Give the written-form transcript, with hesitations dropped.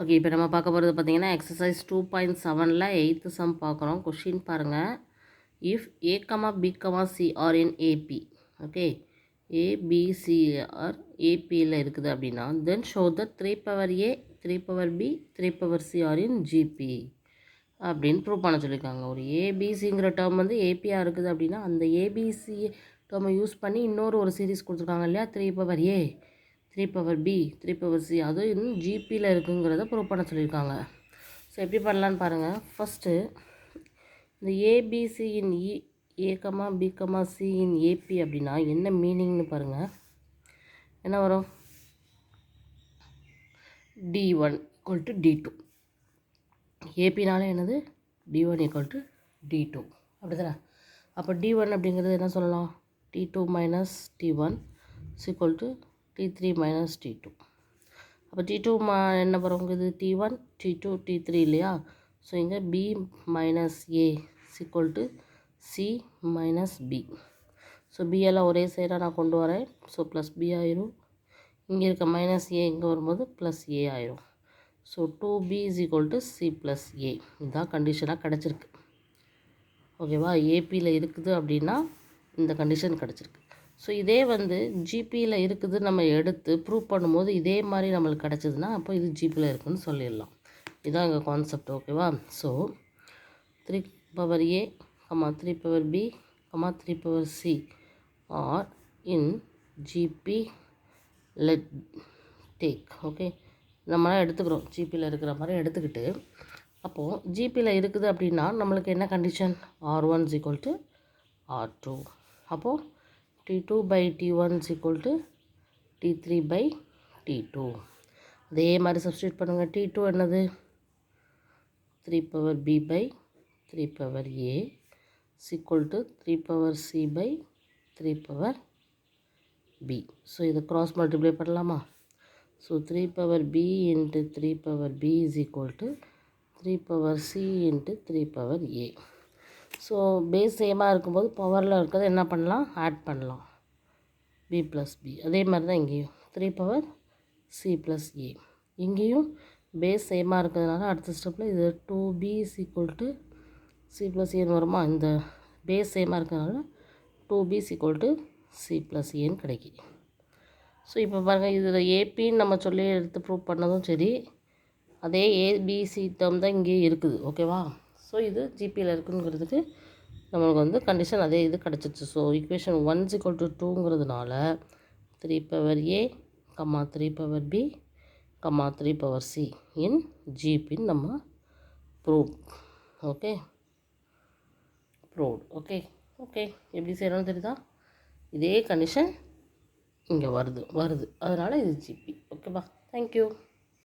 Okay, இப்போ நம்ம பார்க்க போகிறது பார்த்தீங்கன்னா எக்ஸசைஸ் 2.7ல் 8th சம் பார்க்குறோம். கொஷின் பாருங்கள். If A comma B comma C are in AB, okay, ABC are ஏபியில் இருக்குது அப்படின்னா then show the 3 power A 3 power B 3 power C are in GP அப்படின்னு ப்ரூவ் பண்ண சொல்லியிருக்காங்க. ஒரு ஏபிசிங்கிற டேர்ம் வந்து ஏபியாக இருக்குது அப்படின்னா அந்த ஏபிசி டேர்மை யூஸ் பண்ணி ஒரு சீரீஸ் கொடுத்துருக்காங்க இல்லையா, 3 power A 3 power B 3 power C அது இன்னும் ஜிபியில் இருக்குங்கிறத ப்ரூவ் பண்ண சொல்லியிருக்காங்க. ஸோ எப்படி பண்ணலான்னு பாருங்கள். ஃபஸ்ட்டு இந்த ஏபிசி இன் ஏ கமா பி கமா சி இன் ஏபி அப்படின்னா என்ன மீனிங்னு பாருங்கள். என்ன வரும்? D1 = D2. ஏபினால என்னது? D1 = D2 அப்படி தானே. அப்போ D1 அப்படிங்கிறது என்ன சொல்லலாம்? T2 minus T1 = T3 minus T2. அப்போ T2 என்ன வருங்குது? T1 T2 T3 இல்லையா. ஸோ இங்கே B minus A = C minus B. So B எல்லாம் ஒரே சைடாக நான் கொண்டு வரேன். ஸோ ப்ளஸ் B ஆயிரும். இங்கே இருக்க மைனஸ் A இங்கே வரும்போது ப்ளஸ் A ஆயிரும். So 2B = C plus A. இதுதான் கண்டிஷனாக கிடச்சிருக்கு. ஓகேவா? ஏபியில் இருக்குது அப்படின்னா இந்த கண்டிஷன் கிடச்சிருக்கு. ஸோ இதே வந்து ஜிபியில் இருக்குது நம்ம எடுத்து ப்ரூவ் பண்ணும்போது இதே மாதிரி நம்மளுக்கு கிடச்சிதுன்னா அப்போ இது ஜிபியில் இருக்குதுன்னு சொல்லிடலாம். இதுதான் எங்கள் கான்செப்ட். ஓகேவா? So 3 power A 3 power B 3 power C are in GP let take. Okay, நம்மளாம் எடுத்துக்கிறோம் ஜிபியில் இருக்கிற மாதிரி எடுத்துக்கிட்டு, அப்போது ஜிபியில் இருக்குது அப்படின்னா நம்மளுக்கு என்ன கண்டிஷன்? R1 = R2. அப்போது T2/T1 = T3/T2. அதே மாதிரி சப்ஸ்டியூட் பண்ணுங்கள். T2 என்னது? 3 power B/3 power A = 3 power C/3 power B. So இதை க்ராஸ் மல்டிப்ளை பண்ணலாமா? So 3 power B × 3 power B = 3 power C × 3 power A. So base சேமாக இருக்கும்போது பவரில் இருக்கிறத என்ன பண்ணலாம்? ஆட் பண்ணலாம். B plus B. அதே மாதிரி தான் இங்கேயும் 3 power C ப்ளஸ் A. இங்கேயும் பேஸ் சேமாக இருக்கிறதுனால அடுத்த ஸ்டெப்பில் இது 2B = C ப்ளஸ் ஏன்னு வருமா? இந்த பேஸ் சேமாக இருக்கிறதுனால 2B = C ப்ளஸ் ஏன்னு கிடைக்கிது. ஸோ இப்போ பாருங்கள், இதில் ஏபின்னு நம்ம சொல்லி எடுத்து ப்ரூவ் பண்ணதும் சரி, அதே ஏபிசி டேர்ம் தான் இங்கேயே இருக்குது. ஓகேவா? ஸோ இது ஜிபியில் இருக்குங்கிறதுக்கு நம்மளுக்கு வந்து கண்டிஷன் அதே இது கிடச்சிச்சு. So equation 1 = 2ங்கிறதுனால 3 power A 3 power B 3 power C இன் ஜிபின்னு நம்ம prove. Okay, proved. Okay okay எப்படி செய்யணும்னு தெரியுதா? இதே கண்டிஷன் இங்கே வருது. அதனால் இது ஜிபி. ஓகேவா? தேங்க்யூ.